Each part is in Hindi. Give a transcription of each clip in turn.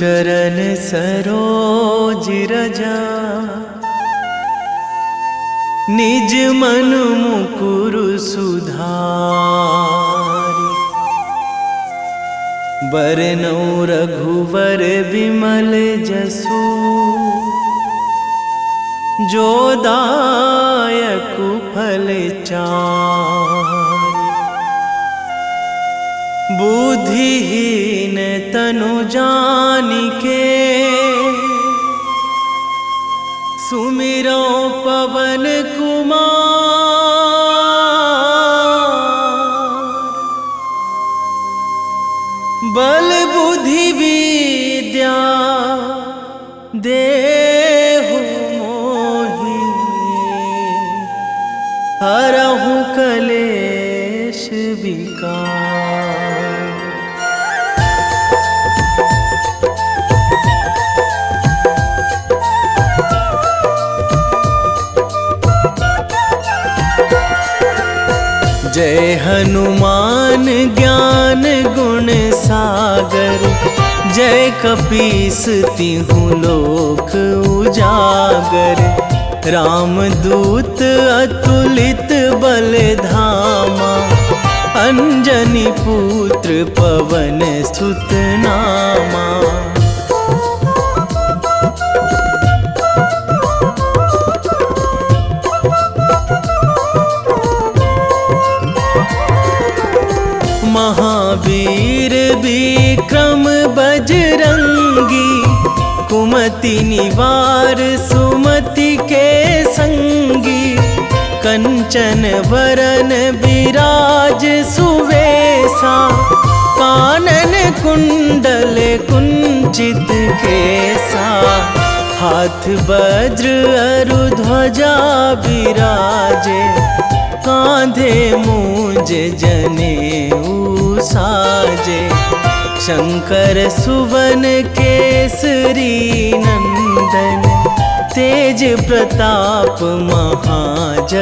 चरण सरोज रजा, निज मन मुकुर सुधारि। बरनौ रघुवर बिमल जसु, जो दायक फल चारि। बुद्धिहीन तनु जानिके, सुमिरो पवन कुमार। बल बुद्धि विद्या देहु मोहि, हरहु कलेश विकार। जय हनुमान ज्ञान गुण सागर, जय कपीस तिहु लोक उजागर। रामदूत अतुलित बल धामा, अंजनी पुत्र पवन सुत नामा। महावीर विक्रम बजरंगी, कुमति निवार सुमति के संगी। कंचन वरन विराज सुवेशा, कानन कुंडल कुंचित केसा। हाथ वज्र अरु ध्वजा बिराजे, कांधे मूंज जनेऊ साजे। शंकर सुवन केसरी नंदन, तेज प्रताप महाजगवंदन।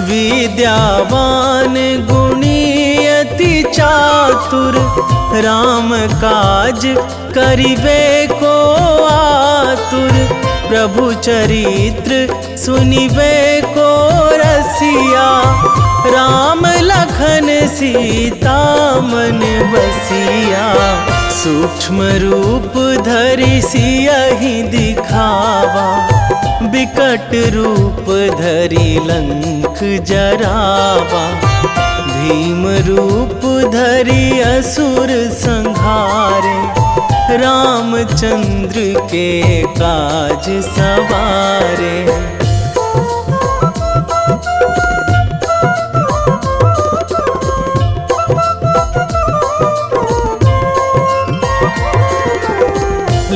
विद्यावान गुणी अति चातुर, राम काज करिबे को आतुर। प्रभु चरित्र सुनिबे को रसिया, राम लखन सीता मन बसिया। सूक्ष्म रूप धरि सियहि दिखावा, बिकट रूप धरि लंक जरावा। भीम रूप धरि असुर संहारे, रामचंद्र के काज सवारे।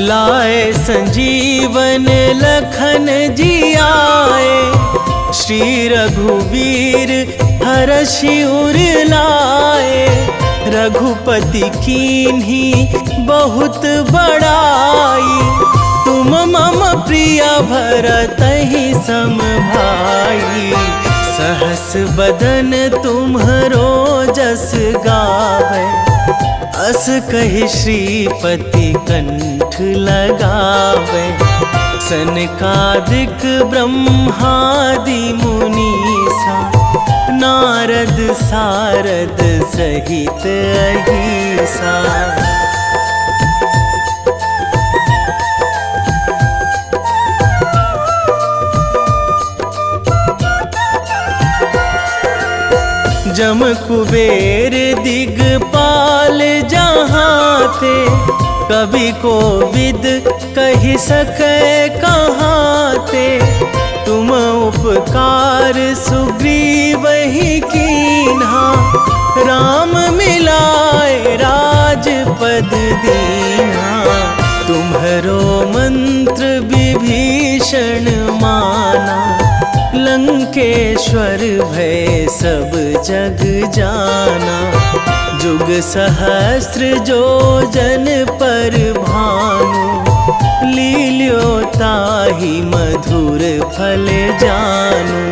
लाए संजीवन लखन जियाए, श्री रघुवीर हरषि उर लाए। रघुपति कीन्ही बहुत बड़ाई, तुम मम प्रिय भरतहि सम भाई। सहस बदन तुम्हरो जस गावै, अस कहि श्रीपति कंठ लगावै। सनकादिक ब्रह्मादि मुनीसा, नारद सारद सहित अहिसा। जम कुबेर दिगपाल जहाँ थे, कवि कोविद कहि सकै कहाँ ते। तुम उपकार सुग्रीवहि कीन्हा, राम मिलाए राजपद दीन्हा। तुम्हरो मंत्र विभीषण माना, लंकेश्वर भय सब जग जाना। जुग सहस्त्र जो जन पर भानु, लील्यो ताहि मधुर फल जानू।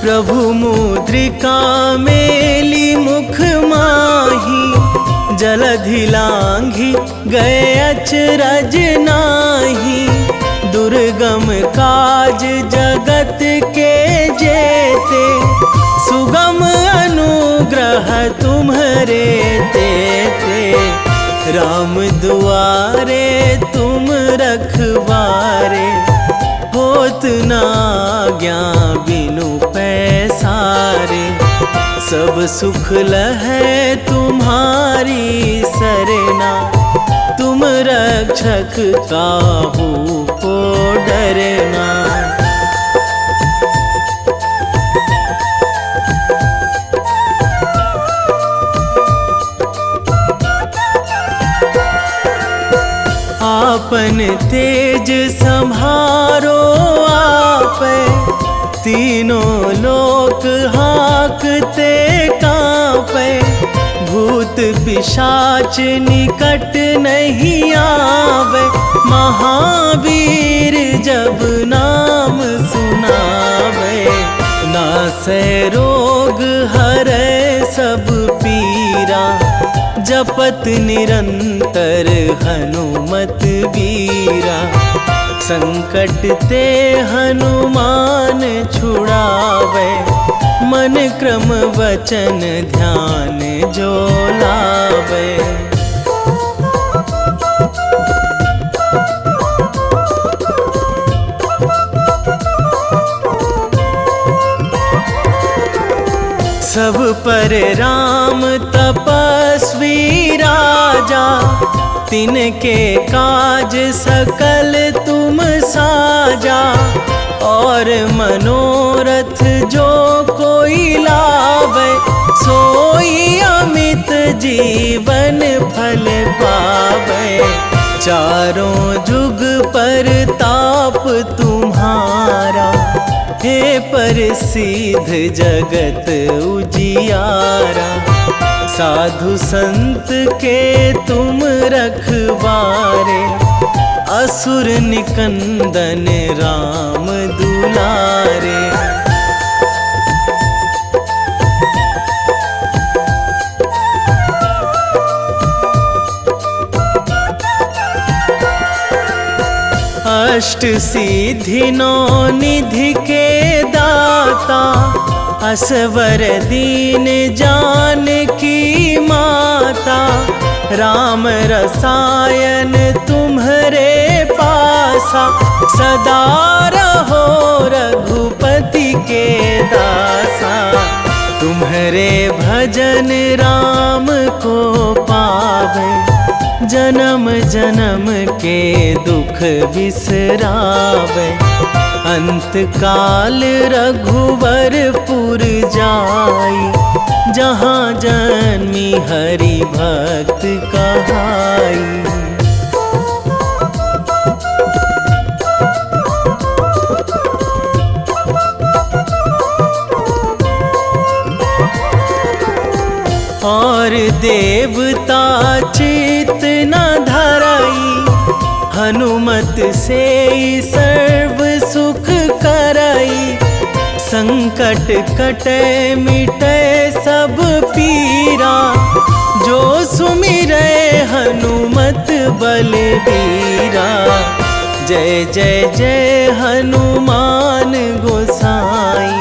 प्रभु मुद्रिका मेली मुख माही, जलधि लांघी गए अचरज नाही। दुर्गम काज जगत के जेते, सुगम अनुग्रह तुम्हरे तेते। राम दुआरे तुम रखवारे, होत ना आज्ञा बिनु पैसारे। सब सुख लहै तुम्हारी सरना, तुम रक्षक काहू को डरना। आपन तेज संभारो आपे, तीनों लोक हाकते कांपे। भूत पिशाच निकट नहीं आवे, महावीर जब नाम सुनावे। नासै रोग हरै सब पीरा, जपत निरंतर हनुमत बीरा। संकट ते हनुमान छुड़ावे, मन क्रम वचन ध्यान जो लावे। सब पर राम तपस्वी राजा, तिनके काज सकल तुम साजा। और मनोरथ जो कोई लावे, सोई अमित जीवन फल पावे। चारों जुग पर ताप तुम्हारा, हे प्रसिद्ध जगत उजियारा। साधु संत के तुम रखवारे, असुर निकंदन राम दुलारे। अष्ट सिद्धि नौ निधि के दाता, असवर दीन जानकी माता। राम रसायन तुम्हरे पासा, सदा रहो रघुपति के दासा। तुम्हरे भजन राम को पावे, जन्म जन्म के दुख बिसरावे। अंत काल रघुवरपुर जाई, जहाँ जन्मी हरि भक्त कहाई। और देवता चित न धराई, हनुमत से सर्व सुख कराई। संकट कटे मिटे सब पीरा, जो सुमिरै हनुमत बलबीरा। जय जय जय हनुमान गोसाई,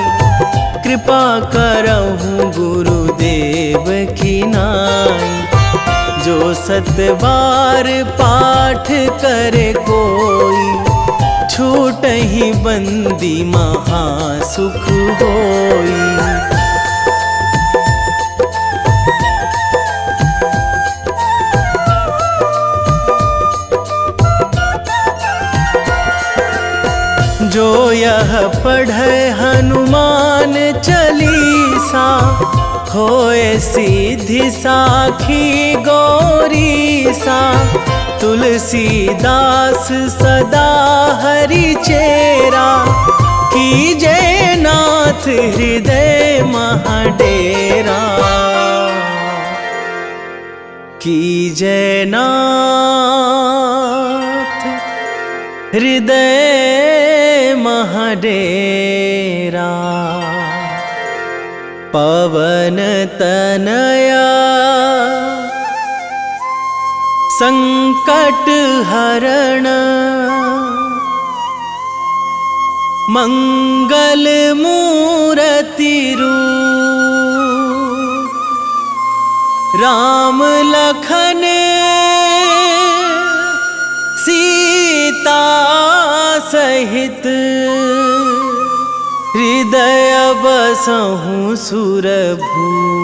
कृपा करहु गुरुदेव की नाई। जो सतबार पाठ करे कोई, छूटहि बंदी महासुख होई। जो यह पढ़े हनुमान चालीसा, होए सीधी साखी गौरी सा। तुलसीदास सदा हरि चेरा, कीजे नाथ हृदय महाडेरा। कीजे नाथ हृदय महाडेरा। पवन तनया संकट हरण, मंगल मूर्ति रूप। राम लखन सीता सहित, हृदय बसहु सुरभूप।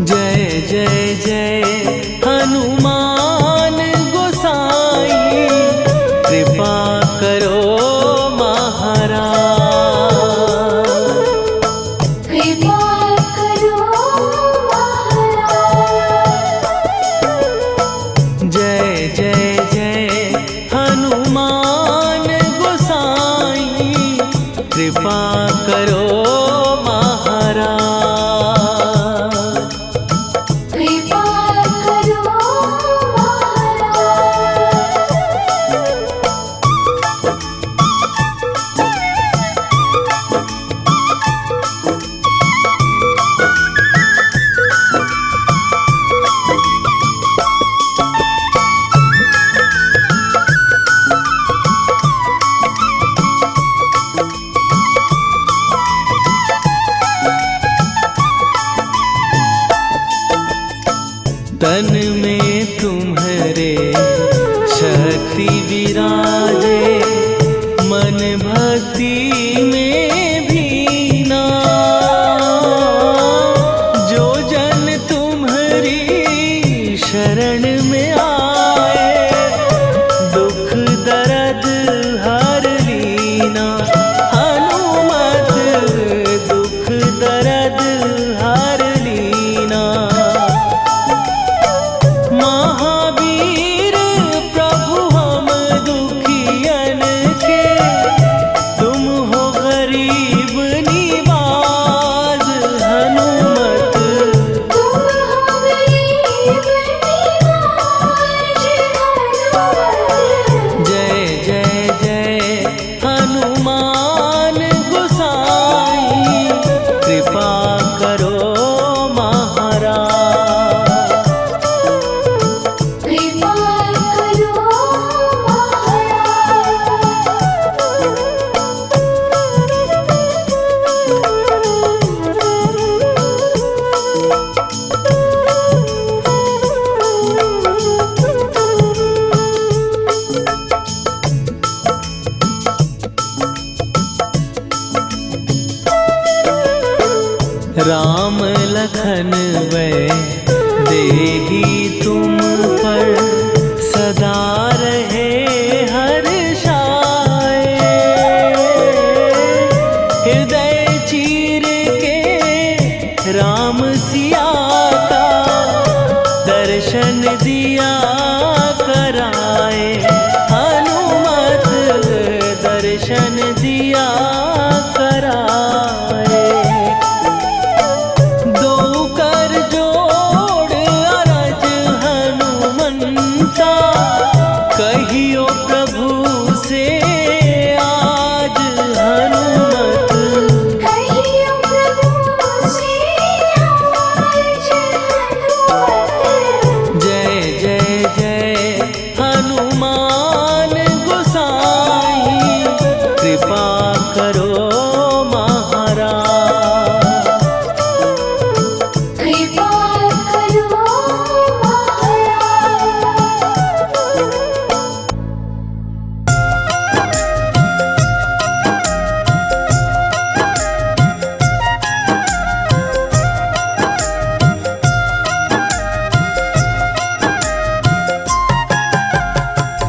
जय जय जय हनुमान गोसाई, कृपा करो महाराज। कृपा करो महाराज। जय जय जय हनुमान गोसाई, कृपा करो महाराज। तन में तुम्हारे शक्ति विराजे, मन भक्ति में भीना। जो जन तुम्हारी शरण में आए, दुख दर्द हर लीना। हनुमत दुख दर्द हर लीना। महावीर प्रभु हम दुखियन के, तुम हो गरीब निवाज। हनुमत तुम हो गरीब निवाज। जय जय जय हनुमान गोसाई, कृपा करो महाराज। कृपा करो राम लखन वै देही तुम पर, सदा रहे हर्षाए। हृदय चीर के राम सिया का, दर्शन दिया कराए। हनुमत दर्शन दिया कराए। दो कर जोड़ अरज हनुमंता, कही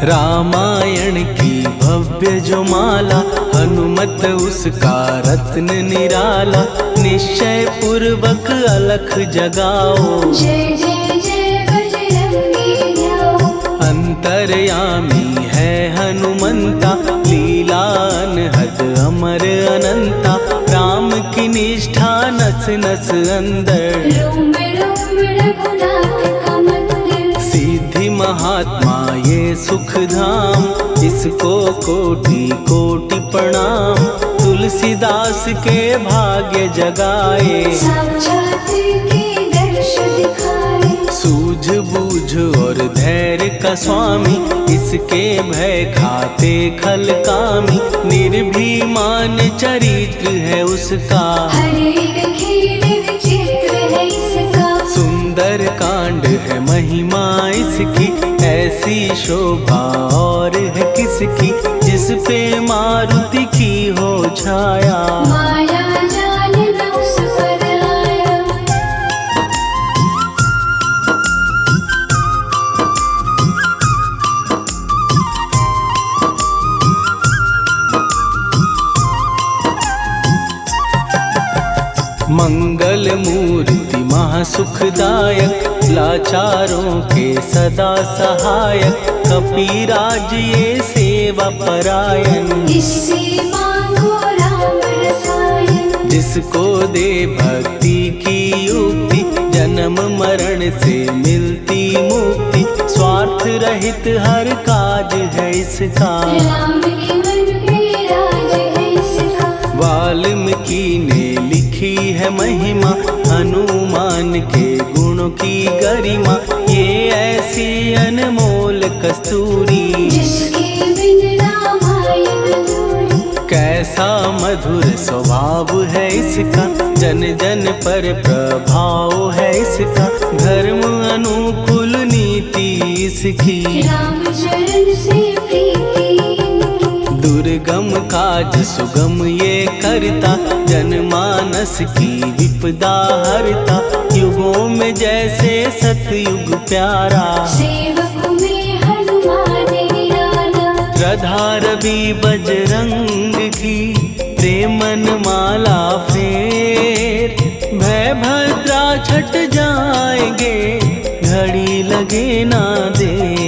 रामायण की भव्य जो माला, हनुमत उसका रत्न निराला। निश्चय पूर्वक अलख जगाओ, जय जय जय बजरंगी जाओ। अंतर्यामी है हनुमंता, लीला अनहद अमर अनंता। राम की निष्ठा नस नस अंदर, रोम रोम रघुनाथ का मंदिर। सिद्धि महात्मा ये सुख धाम, इसको कोटि कोटि प्रणाम। तुलसीदास के भाग्य जगाए, साक्षात के दर्श दिखाए। सूझबूझ और धैर्य का स्वामी, इसके भय खाते खल कामी। निर्भीमान चरित्र है उसका, हर एक खेल विचित्र है इसका। सुंदर कांड है महिमा इसकी। ऐसी शोभा और है किसकी, जिस पे मारुति की हो छाया। माया जाल न उस पर आया। मंगल मूर्ति महासुखदायक, लाचारों के सदा सहायक। कपीराज ये सेवा परायण, इससे मांगो राम रसायन। जिसको दे भक्ति की युक्ति, जन्म मरण से मिलती मुक्ति। स्वार्थ रहित हर काज है इसका, राम के मन पे राज है इसका। वाल्मीकि ने लिखी है महिमा, हनुमान के गुणों की गरिमा। ये ऐसी अनमोल कस्तूरी, जिसके बिन रामायण अधूरी। कैसा मधुर स्वभाव है इसका, जन जन पर प्रभाव है इसका। धर्म अनुकूल नीति इसकी, राम चरण से प्रीति इनकी। दुर्गम काज सुगम ये करता, जनमानस की विपदा हरता। युगों में जैसे सतयुग प्यारा, सेवक में हनुमान निराला। श्रद्धा रवि बजरंग की, प्रेमन माला फेर। भय भद्रा छट जाएंगे, घड़ी लगे ना देर।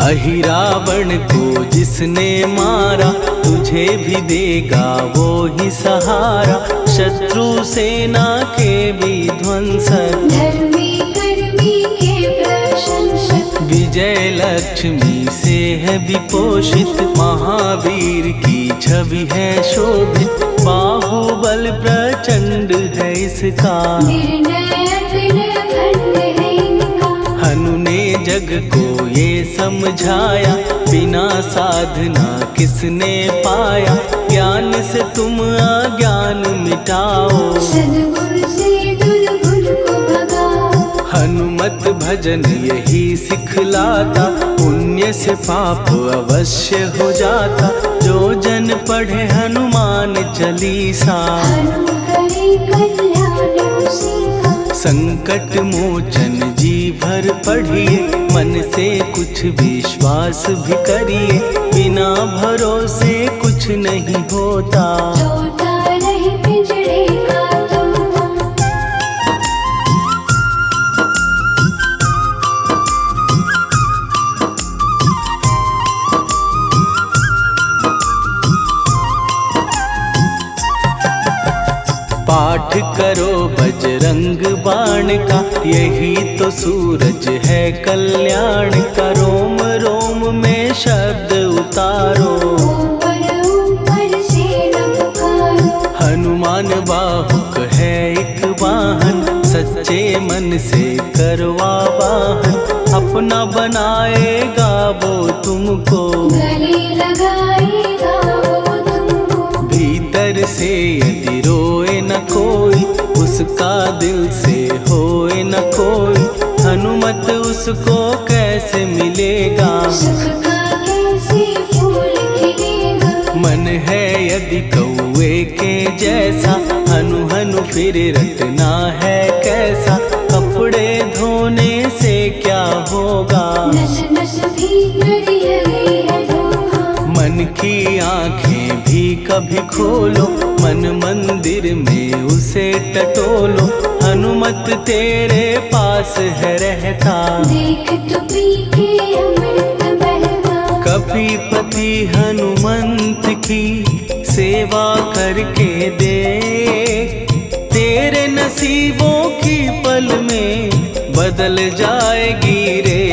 अहिरावण को जिसने मारा, तुझे भी देगा वो ही सहारा। शत्रु सेना के विध्वंसक, धर्मी कर्मी के प्रशंसक। विजय लक्ष्मी से है विपोषित। महावीर की छवि है शोभित, बाहुबल प्रचंड है इसका। निर्णय अखंड है इनका। हनु ने जग को ये समझाया, बिना साधना किसने पाया। ज्ञान से तुम अज्ञान मिटाओ, सद्गुण से दुर्गुण को भगाओ। हनुमत भजन यही सिखलाता, पुण्य से पाप अवश्य हो जाता। जो जन पढ़े हनुमान चालीसा, हनु करे कल्याण उसी का। संकट मोचन जी भर पढ़िए, मन से कुछ विश्वास भी करिए। बिना भरोसे कुछ नहीं होता, तोता रहे पिंजड़े का तोता। पाठ करो बजरंग बाण का, यही तो सूरज है कल्याण का। रोम रोम में शब्द उतारो, ऊपर ऊपर से न पुकारो। हनुमान बाहुक है एक वाहन, सच्चे मन से करवा वाहन। अपना बनाएगा वो तुमको, गले लगाएगा वो तुमको। भीतर से यदि रोए न कोई, उसका दिल से होए न कोई। हनुमत उसको कैसे मिलेगा, सुख का कैसे मन है यदि कौए के जैसा, हनु हनु फिर रटना है कैसा। कपड़े धोने से क्या होगा, नस नस भीतर यही है धोखा। मन की आंखें भी कभी खोलो, मन मंदिर में उसे टटोलो। हनुमत तेरे पास है रहता, देख तो पी के अमृत बहता। कपीपति हनुमंत की सेवा करके दे, तेरे नसीबों की पल में बदल जाएगी रे।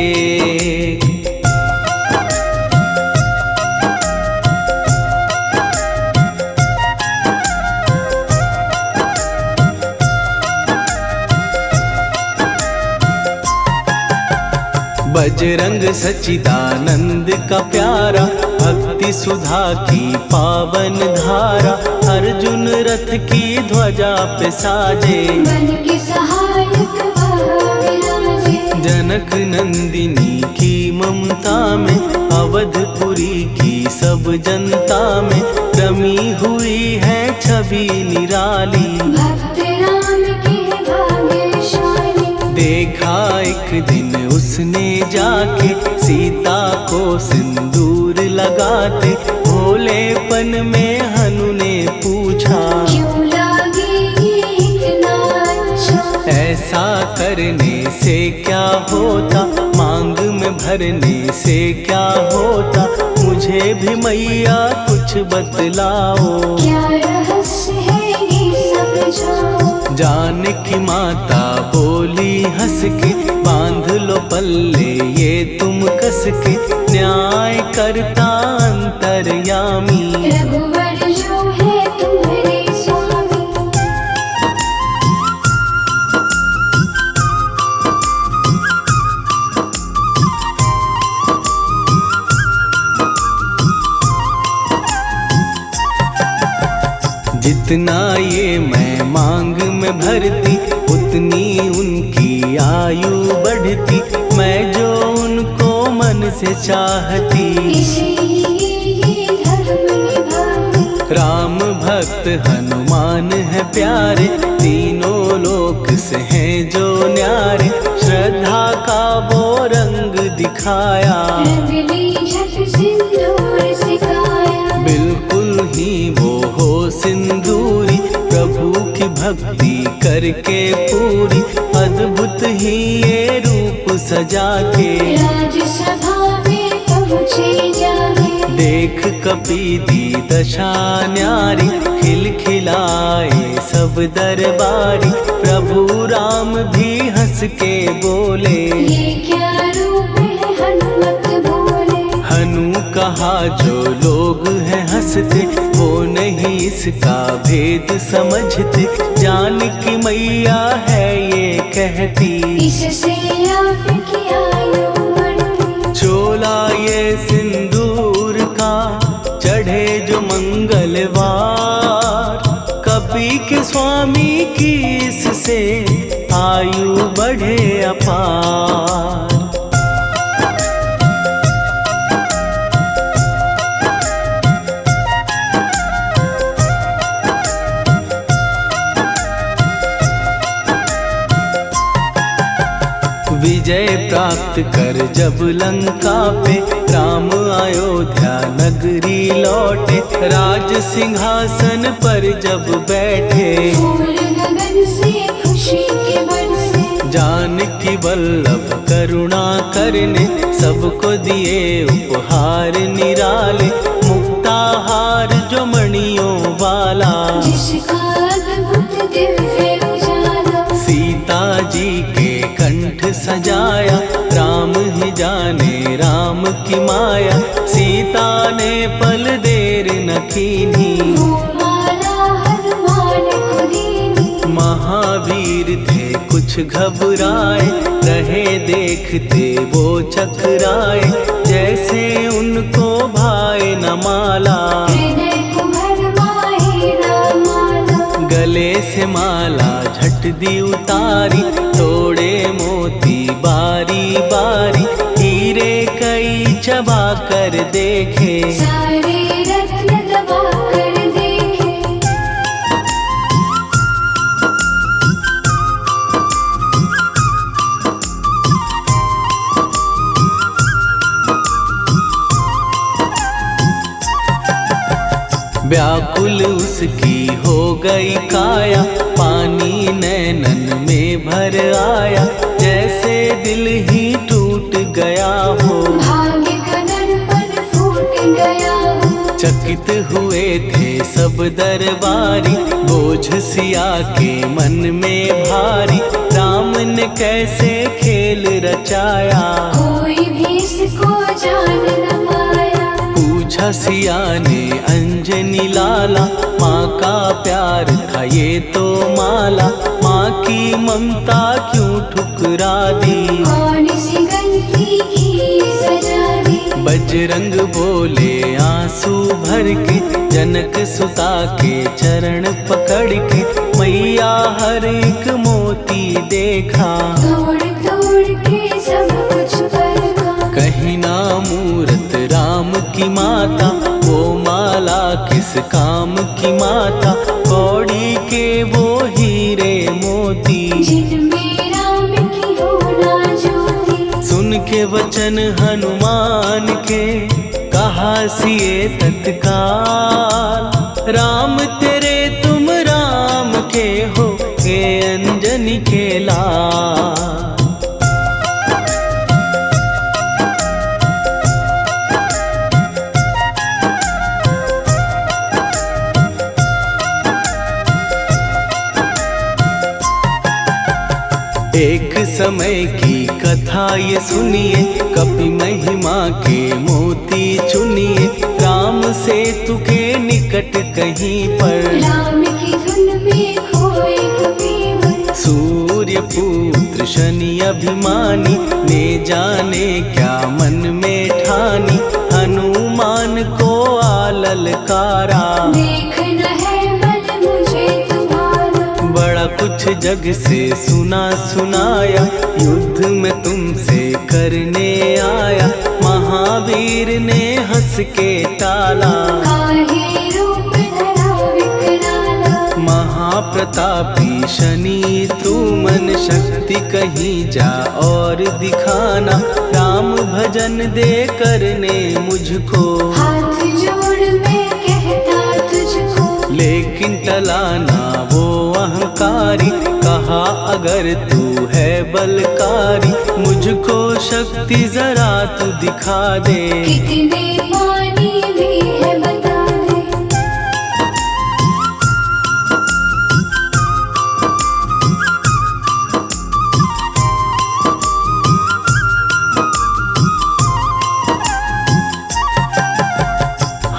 बजरंग सच्चिदानंद का प्यारा, भक्ति सुधा की पावन धारा। अर्जुन रथ की ध्वजा पे साजे, बन के सहायक वहाँ विराजे। जनक नंदिनी की ममता में, अवधपुरी की सब जनता में रमी हुई है छवि निराली। भक्त राम के भाग्यशाली, देखा एक दिन उसने जाके सीता को सिंदूर लगाते। भोलेपन में हनु ने पूछा, क्यों लागे ये इतना अच्छा। ऐसा करने से क्या होता, मांग में भरने से क्या होता। मुझे भी मैया कुछ बतलाओ, क्या रहस्य है ये सब जाओ। जानकी माता बोली हंस के, बांध लो पल्ले ये तुम कस के। न्याय करता अंतर्यामी, रघुवर जो है तुम्हारे स्वामी। जितना ये मैं मांग में भरती, उतनी उनकी आयु बढ़ती। मैं जो उनको मन से चाहती, इसीलिए धर्म निभाती। राम भक्त हनुमान है प्यारे, तीनों लोक से हैं जो न्यारे। श्रद्धा का वो रंग दिखाया, रंग ली झट सिंदूर सिखाया। बिल्कुल ही वो हो सिंदूरी, प्रभु की भक्ति करके पूरी। अद्भुत ही ये रूप सजा के, राजसभा में पहुँचे जाके। देख कपी दी दशा न्यारी, खिलखिलाए सब दरबारी। प्रभु राम भी हंस के बोले, ये क्या रूप है हनुमत बोले। हनु कहा जो लोग हैं हंसते, वो नहीं इसका भेद समझते। जानकी मैया है ये कहती, इससे आपकी आयु बढ़ती। चोला ये सिंदूर का चढ़े जो मंगलवार। कपी के स्वामी की इससे आयु बढ़े अपार। विजय प्राप्त कर जब लंका पे, राम अयोध्या नगरी लौटे। राज सिंहासन पर जब बैठे, फूल गगन से खुशी के बरसे। जानकी वल्लभ करुणा करने, सबको दिए उपहार निराले। मुक्ताहार जो मणियों वाला, जिसका अद्भुत दिव्य उजाला। सीता जी के कंठ सजाया। राम ही जाने राम की माया, सीता ने पल देर न कीन्ही। वो माला हनुमान को दीनी। महावीर थे कुछ घबराए, रहे देखते वो चकराए। जैसे उनको भाए न माला, हृदय को भरमाए रामाला। गले से माला झट दी उतारी। तोड़े मोती बारी बारी, हीरे कई चबा कर देखे। सारे रत्न दबा कर देखे। व्याकुल उसकी हो गई काया, पानी नैनन में भर आया, जैसे दिल ही टूट गया हो। भाग्य का दर्पण फूट गया हो। चकित हुए थे सब दरबारी, बोझ सिया के मन में भारी, राम ने कैसे खेल रचाया। कोई भी इसको जान न पाया। पूछा सिया ने अंजनी लाला, माँ का प्यार था ये तो माला, माँ की ममता क्यों ठुकरा दी। कौन सी गलती की सजा दी। बजरंग बोले आंसू भर के, जनक सुता के चरण पकड़ के, मैया हर एक मोती देखा। तोड़ तोड़ के सब कुछ परखा। कहीं ना मूरत राम की माता, वो माला किस काम की माता, कौड़ी के वो हीरे मोती, जिनमें राम की हो ना ज्योति। सुन के वचन हनुमान के, कहा सिए तत्काल, राम तेरे तुम राम के हो, के अंजनी के लाल। एक समय की कथा ये सुनिए, कपि महिमा के मोती चुनिए, राम सेतु के निकट कहीं पर, राम की धुन में खोए कबीर। सूर्य पुत्र शनि अभिमानी, ने जाने क्या मन में ठानी, हनुमान को आललकारा। देखना है बल मुझे तुम्हारा। बड़ा कुछ जग से सुना सुनाया, युद्ध में तुमसे करने आया, महावीर ने हंस के टाला। काहे रूप धरा विकराला। महाप्रतापी शनि तू मन शक्ति कहीं जा और दिखाना, राम भजन दे करने मुझको। हाथ जोड़ मैं कहता तुझको। लेकिन टला ना वो अहंकारी, कहा अगर तू है बलकारी, मुझको शक्ति जरा तू दिखा दे। कितने पानी भी है बता दे।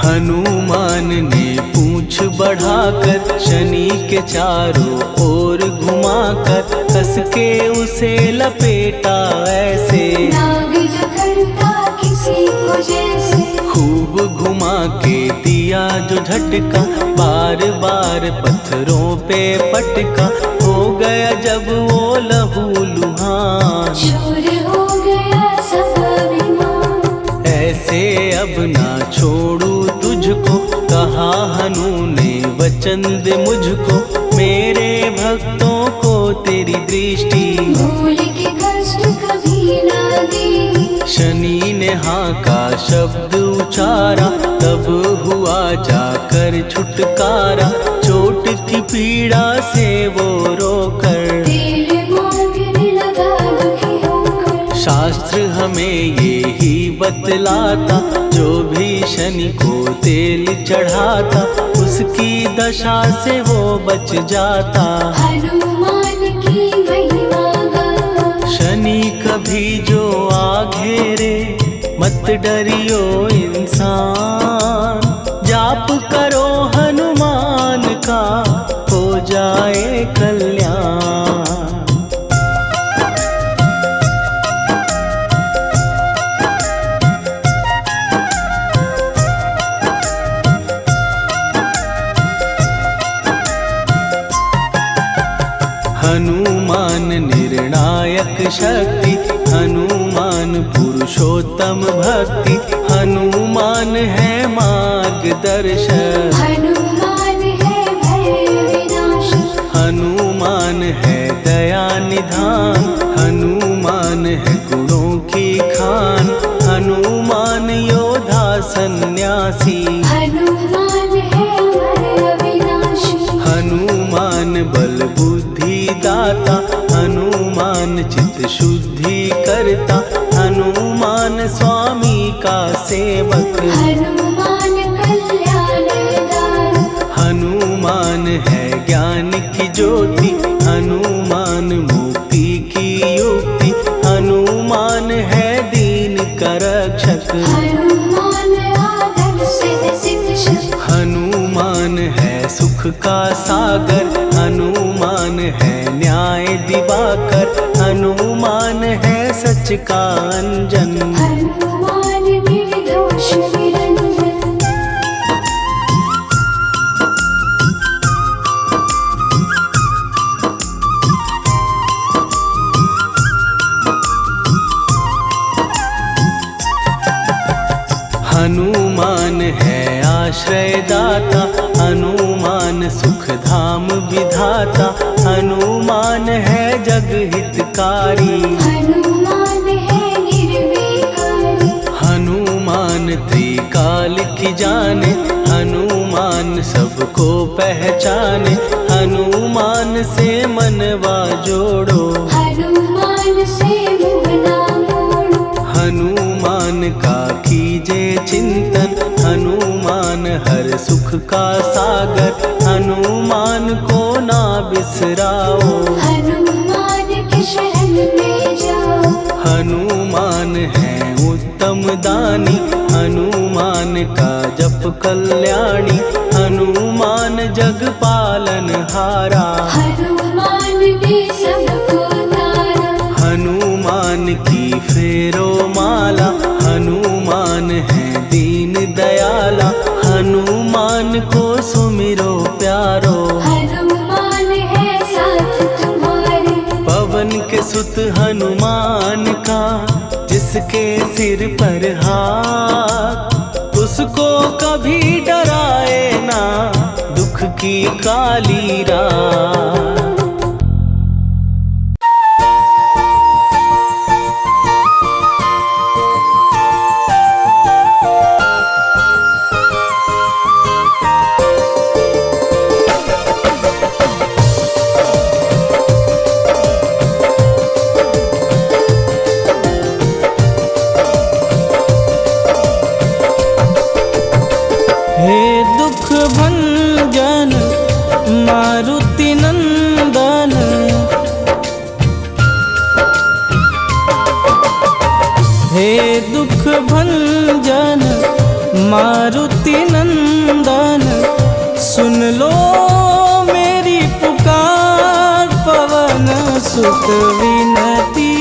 हनुमान ने पूंछ बढ़ाकर, शनि के चारों ओर घुमाकर, कस के उसे लपेटा ऐसे। नाग जो करता किसी को जैसे। खूब घुमा के दिया जो झटका, बार बार पत्थरों पे पटका, हो गया जब वो लहू लुहान। चूर हो गया सब अभिमान। ऐसे अब ना छोड़ू तुझको, कहा हनु ने वचन दे मुझको, मेरे भक्तों को तेरी दृष्टि। भूल के कष्ट कभी ना दी। शनि ने हाँ का शब्द उचारा, तब हुआ जाकर छुटकारा, चोट की पीड़ा से वो रोकर। तेल मांगने लगा दुखी होकर। शास्त्र हमें ये ही बतलाता, जो भी शनि को तेल चढ़ाता, उसकी दशा से वो बच जाता। हनुमान की महिमा गाता। शनि कभी जो आ घेरे, मत डरियो इंसान, जाप करो हनुमान का, हो जाए कल्याण। हनुमान निर्णायक शक्ति, हनुमान पुरुष पुरुषोत्तम भक्ति हनुमान है मार्गदर्शक। हनुमान है भय विनाशक। हनुमान है दया निधान, हनुमान है गुणों की खान, हनुमान योद्धा सन्यासी। हनुमान है भय विनाशक। हनुमान बल बुद्धि दाता, हनुमान चित्त शुद्धि करता, हनुमान स्वामी का सेवक। हनुमान कल्याण दायक। हनुमान है ज्ञान की ज्योति, हनुमान मुक्ति की युक्ति, हनुमान है दीन का रक्षक। हनुमान आदर्श शिक्षक। हनुमान है सुख का सागर, हनुमान है न्याय दिवाकर, हनुमान है सच का अंजन। हनुमान निर्दोष निरंजन। हनुमान है आश्रय दाता, हनुमान सुख धाम विधाता, हनुमान है जग हितकारी। हनुमान है निर्विकारी। हनुमान त्रिकाल की जाने, हनुमान सबको पहचाने, हनुमान से मनवा जोड़ो। हनुमान से मुँह ना मोड़ो। हनुमान का कीजे चिंतन, हनुमान हर सुख का सागर, हनुमान को ना बिसराओ। हनुमान के शरण में जाओ। हनुमान है उत्तम दानी, हनुमान का जप कल्याणी, हनुमान जग पालन हारा। हनुमान ने सबको तारा। हनुमान की फेरो माला, हनुमान है दीन दयाला, हनुमान को सुमिरो प्यारो। हनुमान है साथ तुम्हारे। पवन के सुत हनुमान का, जिसके सिर पर हाथ, उसको कभी डराए ना दुख की काली रात। हे दुख भंजन मारुति नंदन, हे दुख भंजन मारुति नंदन, सुन लो मेरी पुकार, पवन सुत विनती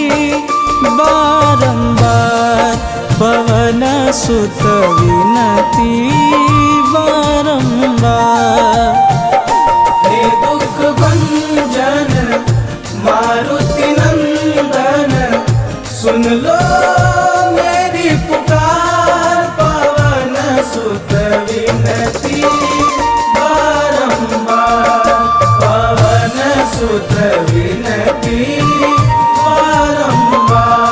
बारंबार, पवन सुत विनती बारंबार। हे दुख भंजन मारुति नंदन, सुन लो मेरी पुकार, पवन सुत विनती बारंबार, पवन सुत विनती बारंबार।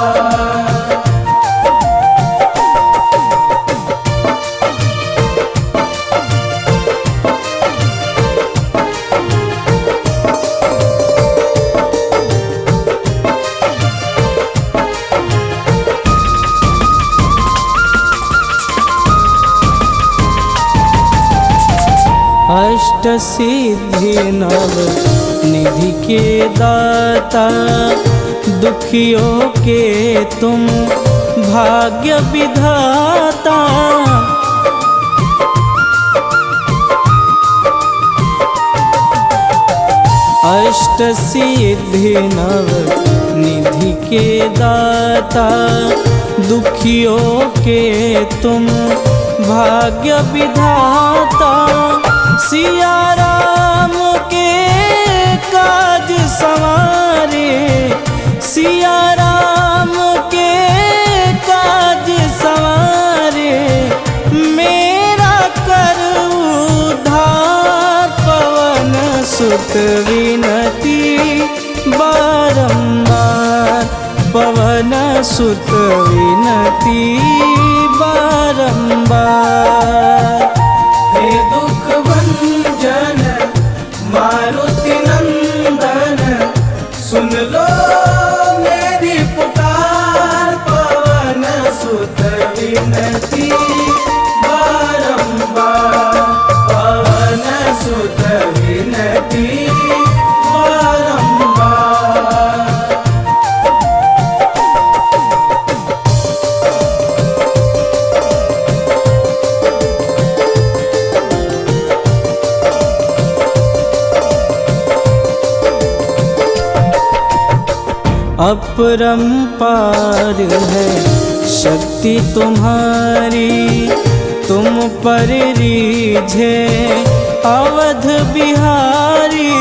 अष्ट सिद्धि नव निधि के दाता, दुखियों के तुम भाग्य विधाता। अष्ट सिद्धि नव निधि के दाता, दुखियों के तुम भाग्य विधाता। सिया राम के काज संवारे, सिया राम के काज सुत विनती बारंबार, पवन सुत विनती बारंबार। हे दुख भंजन मारुति नंदन, सुन लो मेरी पुकार, पवन सुत विनती बारंबार, पवन सुत विनती बारंबार। अपरंपार है शक्ति तुम्हारी, तुम पर रीझे अवध बिहारी।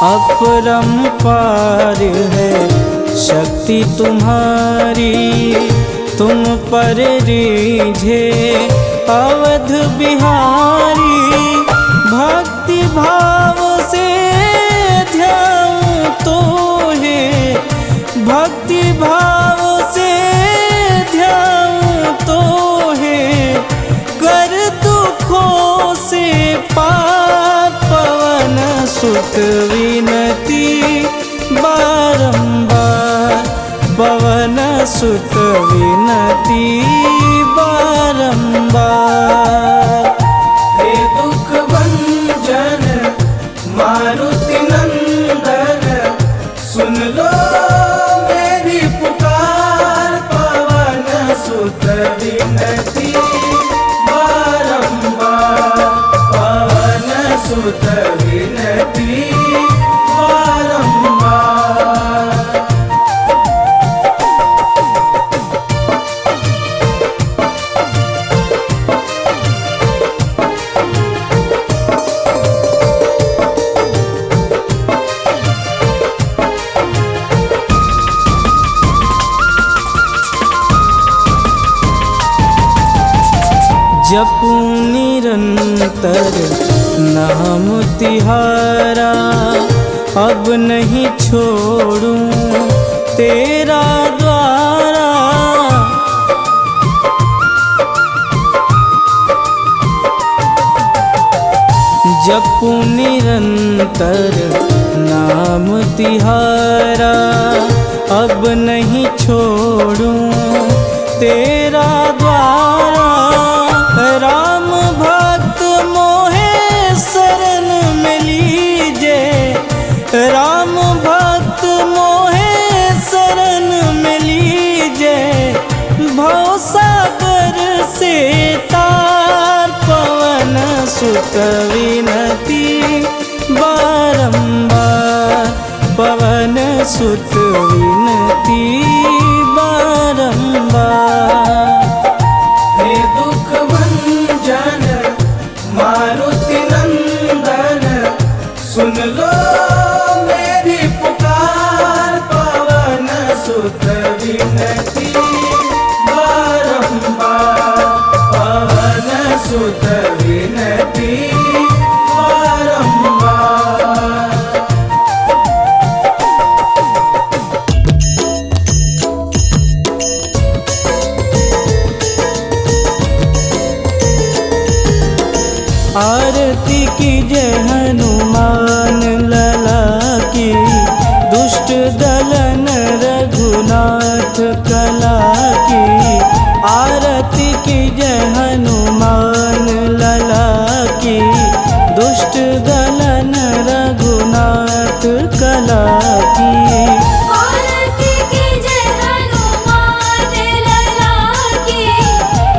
अपरंपार है शक्ति तुम्हारी, तुम पर रीझे अवध बिहारी। भक्ति भाव से ध्याऊं तो है, भक्ति भाव से ध्याऊं तो है, कर दुखों से पार, पवन सुत विनती बारंबार, पवन सुत विनती बारंबार। हे दुख भंजन मारुति नंदन, सुन लो मेरी पुकार, पवन सुत विनती बारंबार, पवन सुत विनती बारंबार। जपूं निरंतर नाम तिहारा, अब नहीं छोड़ूं तेरा द्वारा। जपूं निरंतर नाम तिहारा, अब नहीं छोड़ूं तेरा द्वारा। राम भक्त मोहे शरण में लीजे, राम भक्त मोहे शरण में लीजे, भवसागर से तार, पवन सुत विनती बारंबार, पवन सुत विनती बारंबार। हे दुख भंजन मारुति नंदन, सुन लो मेरी पुकार, पवन सुत विनती बारंबार, पवन सुत विनती बारंबार। आरती की जय हनुमान लला की, दुष्ट दलन रघुनाथ कला की। आरती की जय हनुमान लला की, दुष्ट दलन रघुनाथ कला की। आरती की जय हनुमान लला की,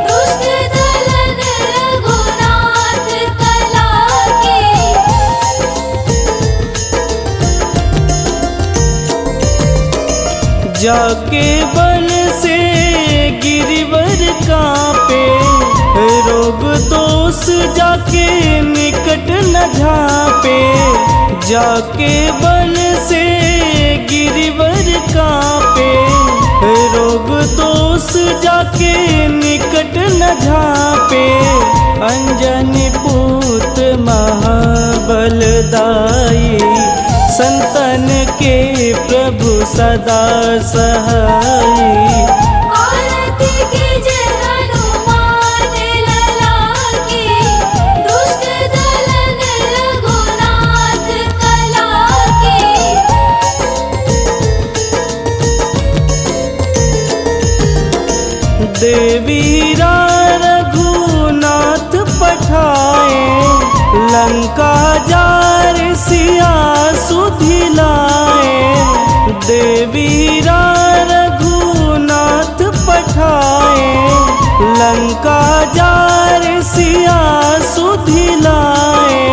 दुष्ट दलन रघुनाथ कला की। जाके बल से गिरिवर कांपे, रोग दोष जाके निकट न झांपे। जाके बल से गिरिवर कांपे, रोग दोष जाके निकट न झाँपे। अंजनी पुत्र महाबलदाई, संतन के प्रभु सदा सहाई। आरती कीजे हनुमान लला की, दुष्ट दलन रघुनाथ कला की। देवीरा रघुनाथ पठाए, लंका जार सिया सुधिलाए। देवीरा रघुनाथ पठाए, लंका जार सिया सुधिलाए।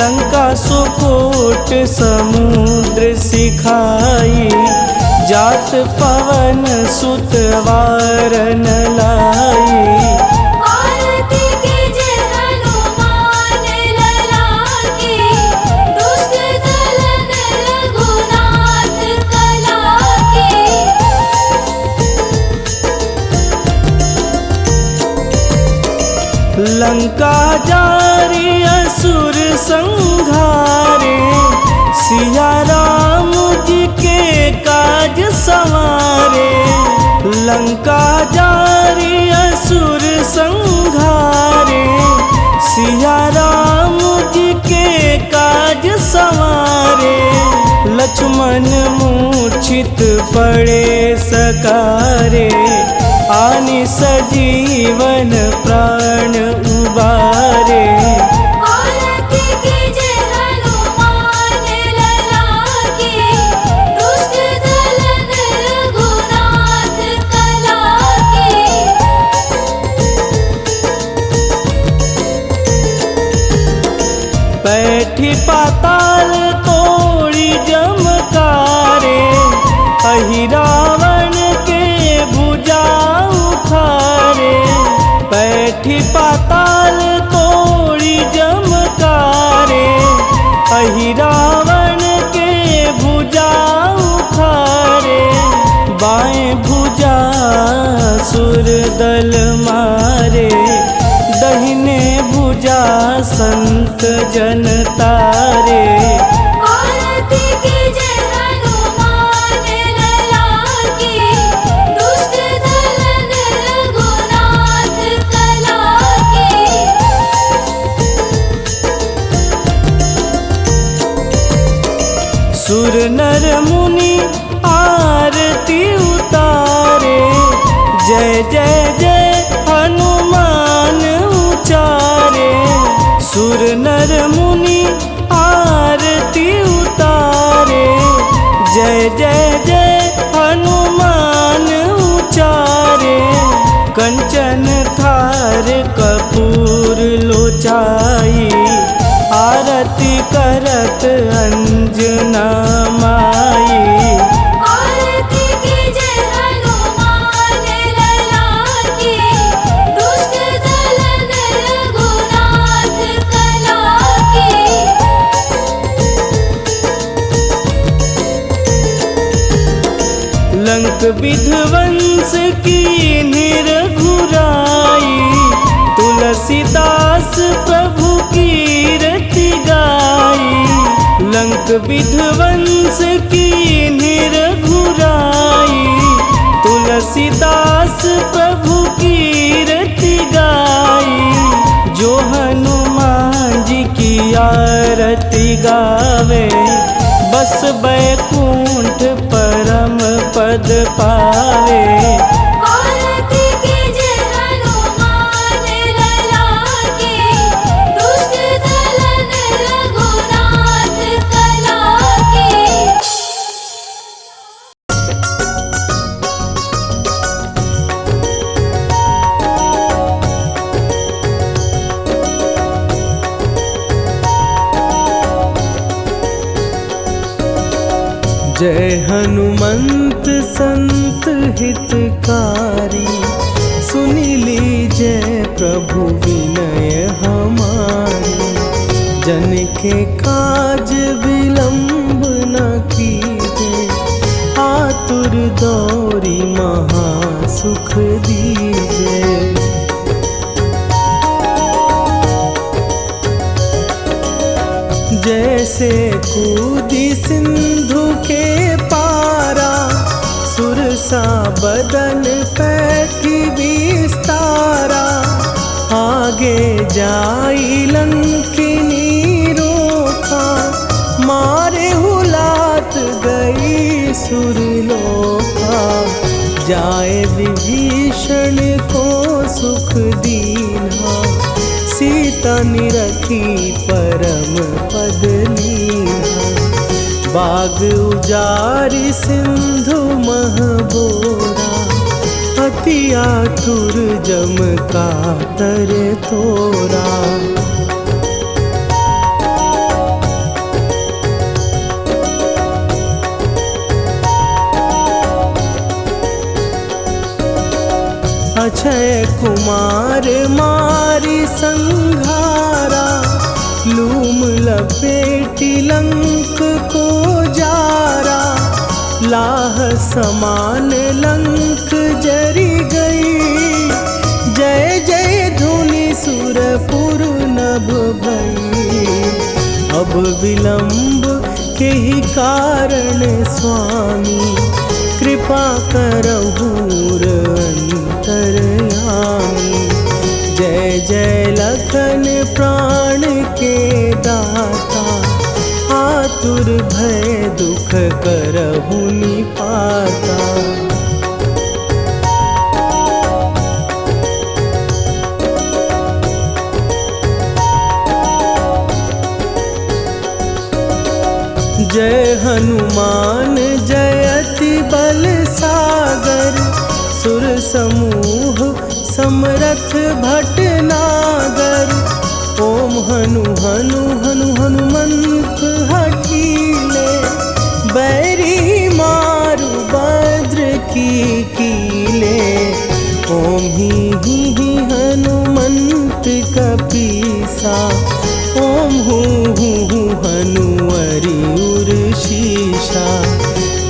लंका सुकोट समुद्र सिखाई, जात पवन सुत वारन लाई। आरती कीजे हनुमान लला की, दुष्ट दलन रघुनाथ कला की। लंका जारी असुर संघारे, सिया राम जी के काज संवारे। लंका जारी असुर संघारे, सिया राम जी के काज संवारे। लक्ष्मण मूर्छित पड़े सकारे, आनि सजीवन प्राण उबारे। आरती कीजे हनुमान लला की, दुष्ट दलन रघुनाथ कला की। बैठी पाताल तोड़ी जमकारे, अहि रावण के भुजा उखारे। बैठी पाताल तोड़ी जमकारे, अहि रावण के भुजा उखारे। बाएं भुजा सुर दल मारे, दहिने भुजा संत जन तारे। आरती कीजे हनुमान लला की, दुष्ट दलन रघुनाथ कला की। सुर नर मुनि आरती उतारे, जय जय जय हनुमान उचारे। सुर नर मुनि आरती उतारे, जय जय जय हनुमान उचारे। कंचन थार कपूर लोचाई, आरती करत अंजना माई। आरती कीजे हनुमान लला की, दुष्ट दलन रघुनाथ कला की। लंक विध्वंस की निरघुराई, तुलसीदास प्रभु कीरति गाई। लंक विध्वंस की निरघुराई, तुलसीदास प्रभु कीरति गाई। जो हनुमान जी की आरती गावे, बस बैकुंठ परम पद पावे। आरती कीजे हनुमान लला की, दुष्ट दलन रघुनाथ कला की। जय हनुमंत संत हितकारी, सुनी लीजय प्रभु विनय हमारी। जन के काज विलंब न कीजे, आतुर दौरी महासुख दीजे। जैसे कूदी सिंधु के पारा, सुरसा बदन पैठी विस्तारा, आगे जाई लंकिनी रोका, मारे हुलात गई सुरलोका, जाए विभीषण को सुख दीना, सीता निरखी परम पद लीना, बाग उजारि सिंधु महबोरा, अति आतुर जम कातर तोरा। अक्षय कुमार मारी संघारा, लूम लपेटी लंक को जारा, लाह समान लंक जरी गई, जय जय धुनि सुरपुर नभ भई, अब विलंब के ही कारण स्वामी, कृपा करहु अंतरयामी, जय जय लखन प्राण के दाता, आतुर भय दुख करहु निपाता। जय हनुमान जयति बल सागर, सुर समूह समरथ भटनागर, ओम हनु हनु हनु हनुमंत हठीले, बैरी मारु भद्र की कीले, ओम ही हनुमंत कपीसा, ओम हूँ हनुवरि उर शीशा,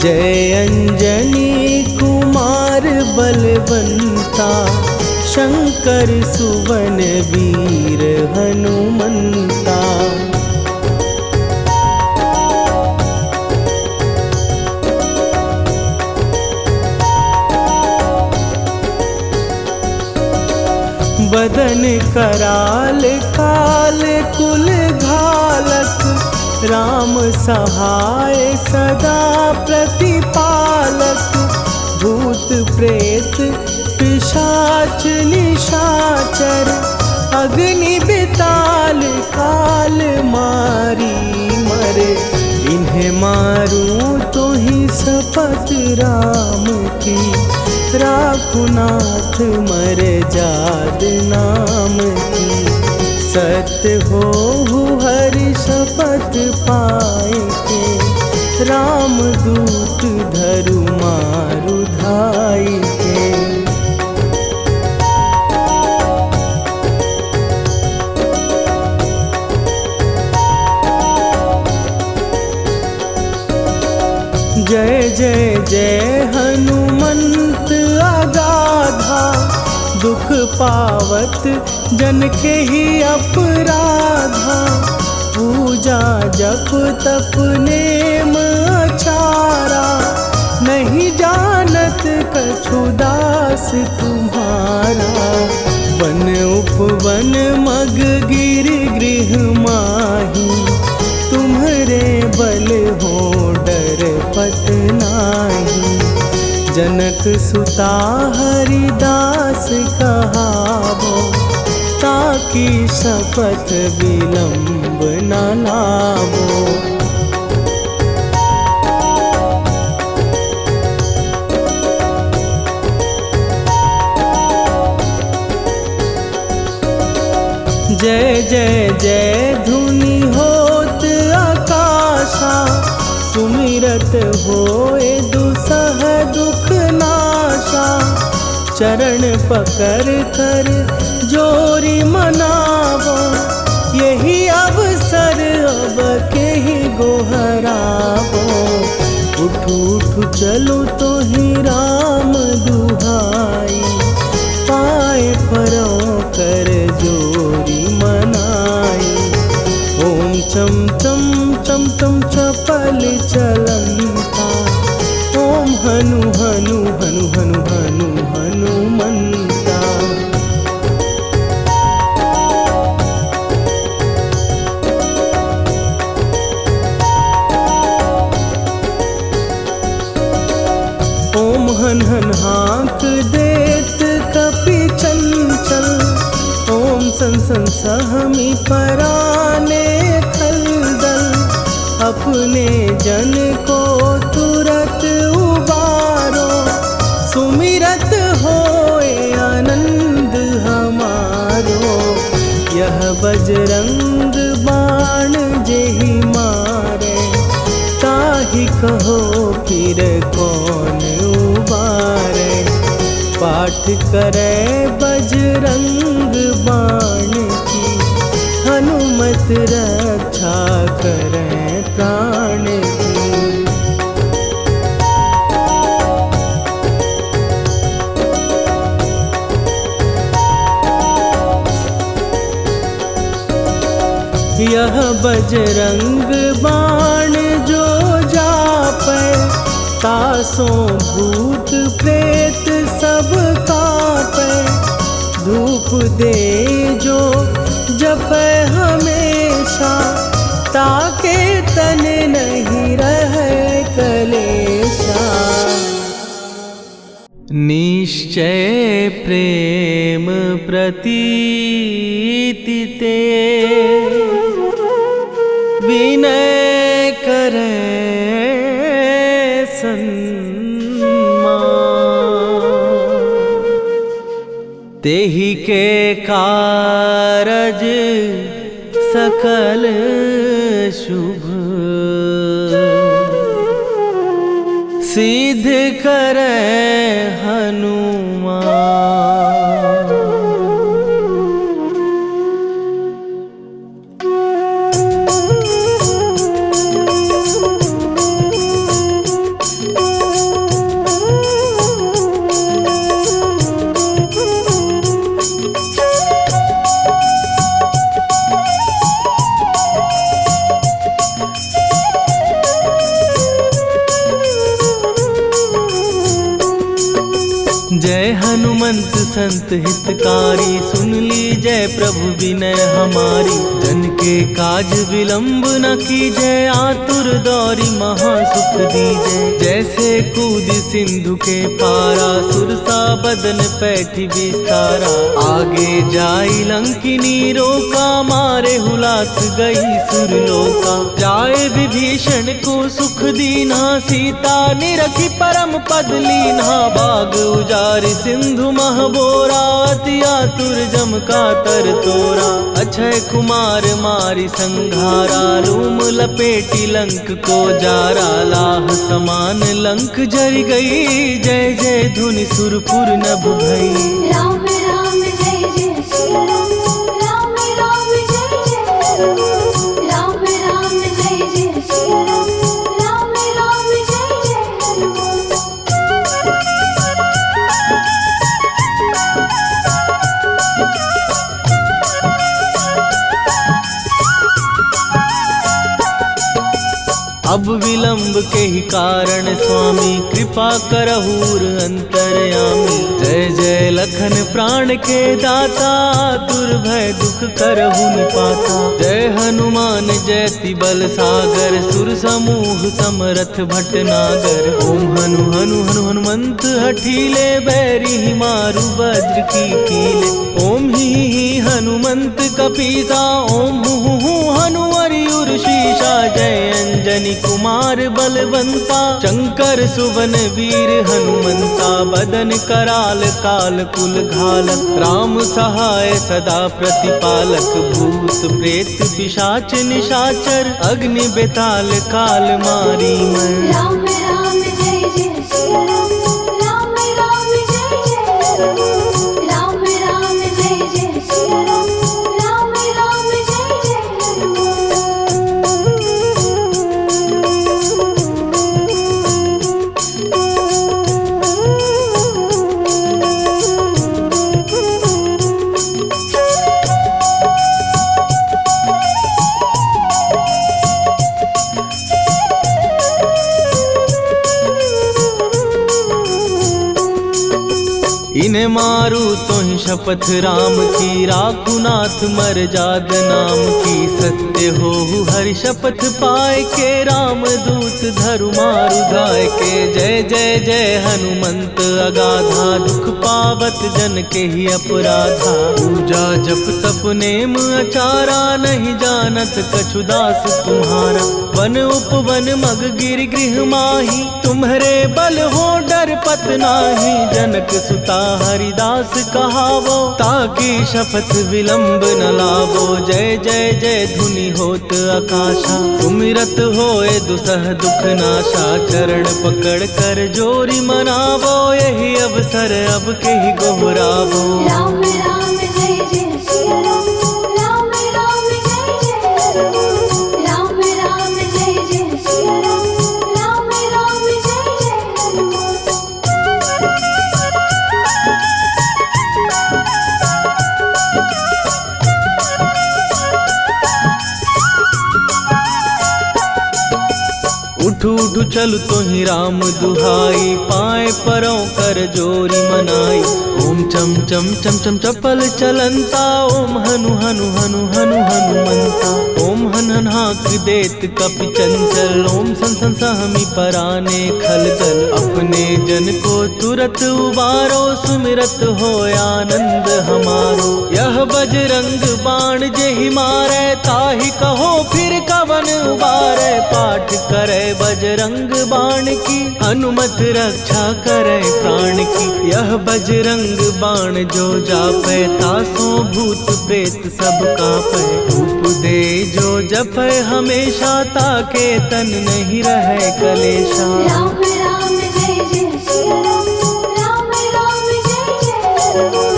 जय अंजनी कुमार बलवंता, शंकर सुवन वीर हनुमंता। बदन कराल काल कुल घालक, राम सहाय सदा प्रतिपालक, भूत प्रेत पिशाच निशाचर, अग्नि बिताल काल मारी मरे, इन्हें मारूं तो ही शपथ राम की, राखुनाथ मर जाद नाम की, सत्य हो हरि शपथ पाए के, राम दूत धरु मारु धाई के। जय जय जय हनुमंत अगाधा, दुख पावत जन के ही अपराधा, पूजा जप तप नेम अचारा, नहीं जानत कछु दास तुम्हारा, वन उपवन मग गिर गृह माही, तुम्हरे बल हो डर पत नाही, जनक सुता हरिदास कहावो, ताकि शपथ विलंब न लावो। जय जय जय धुनि होत आकाशा, सुमिरत होए दुसह दुख नाशा, चरण पकड़ कर जोरी मनावो, यही अवसर अब के ही गोहरावो, उठ उठ चलो तो ही राम दुहाई, पाए परों कर जोरी मनाई, ओम चम चम चम हल चलंता। ओम हनु हनु हनु हनु हनु हनुमंता। ओम हन हन हाँक देत कपि चंचल। ओम सन सन सहमी पराने खलदल। अपने जन को तुरत उबारो। सुमिरत होए आनंद हमारो। यह बजरंग बाण जेहि मारे। ताहि कहो फिर कौन उबारे। पाठ करे बजरंग बाण की। हनुमत रक्षा करे प्राण की। यह बजरंग बाण जो जापै। तासों भूत प्रेत सब कापै। धूप दे जो जपै हमेशा। ताके तन नहीं रहे कलेशा। निश्चय प्रेम प्रतीति ते। विनय करे तेहि के कारज सकल शुभ। सिद्ध करे हनुमान। जय हनुमंत संत हितकारी। सुन ली जय प्रभु विनय हमारी। जन के काज विलंब न कीजय। आतुर दौरी महासुख दीजय। जैसे कूद सिंधु के पारा। सुरसा बदन पैठी विस्तारा। आगे जाई लंकिनी रोका। मारे हुलास गई सुरलोका। जाए विभीषण को सुख दीना। सीता निरखी परम पद लीना। बाग उजारि सिंधु महबोरा। अति आतुर जम का तर तोरा। अक्षय कुमार मारि संघारा। रूम लपेटी लंक को जारा। लाह समान लंक जरि गई। जय जय धुनि सुरपुर नभ भई। राम राम जय जय सिया राम। राम राम जय जय हनुमान। राम राम जय जय सिया राम। राम राम जय जय हनुमान। अब विलंब के ही कारण स्वामी। कृपा करहूर अंतरयामी। जय जय लखन प्राण के दाता। दुर्भय दुख करहु निपाता। जय हनुमान जयति बल सागर। सुर समूह समरथ भटनागर। ओम हनु हनु हनु हनुमंत हठीले। बैरी मारु वज्र की कीले। ओम ही हनुमंत कपीसा। ओम हु हनुमरियुर शीशा। जय अंजनी कुमार बलवंता। शंकर सुवन वीर हनुमंता। बदन कराल काल कुल घालक। राम सहाय सदा प्रतिपालक। भूत प्रेत पिशाच निशाचर। अग्नि बेताल काल मारी मैं। राम राम जय जय सिया राम। राम राम जय जय हनुमान। राम राम जय जय सिया राम। राम राम जय जय हनुमान। इन्हें मारू तो ही शपथ राम की, राखू नाथ मर जाद नाम की। सत्य हो हरि शपथ पाए के, राम दूत धरु मारु धाय के। जय जय जय हनुमंत अगाधा, दुख पावत जन के ही अपराधा। पूजा जप तप नेम अचारा, नहीं जानत कछु दास तुम्हारा। वन उपवन मग गिर गृह माही, तुम्हारे बल हो डर पत नाही। जनक सुता हरिदास कहावो, ताकि शपथ विलंब न लावो। जय जय जय धुनि होत आकाशा, सुमिरत होए दुसह दुख नाशा। चरण पकड़ कर जोरी मनावो, यही अवसर अब के ही गोहरावो। राम राम जय जय सिया राम, राम राम जय जय हनुमान। राम राम जय जय सिया राम, राम राम जय जय हनुमान। उठू उठू चल तो ही राम दुहाई, पाए परों कर जोरी मनाई। ओम चम चम चम चम चपल चलंता, ओम हनु हनु हनु हनु हनुमंता। ओम हन हन हाक देत कपि चंचल, ओम सन सन सहमी पराने खलदल। अपने जन को तुरत उबारो, सुमिरत हो आनंद हमारो। यह बजरंग बाण जेहि मारे, ताहि कहो फिर कवन उबारे। पाठ करे बजरंग बाण की, हनुमत रक्षा करे प्राण की। यह बजरंग बाण जो जापै, तासों भूत प्रेत सब कापै। धूप दे जो जपै हमेशा, ताके तन नहीं रहे कलेशा। राम राम जय जय सिया राम, राम राम जय जय हनुमान।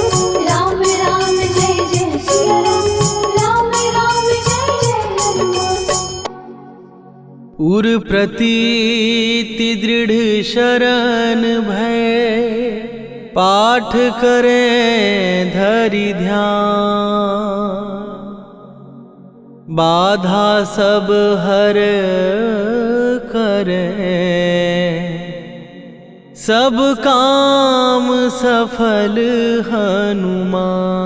राम राम जय जय सिया राम, राम राम जय जय हनुमान। उर प्रतीति दृढ़ शरण भय, पाठ करें धरि ध्यान। बाधा सब हर करें, सब काम सफल हनुमान।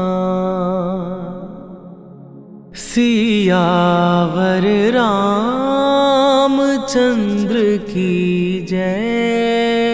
सियावर रामचंद्र की जय।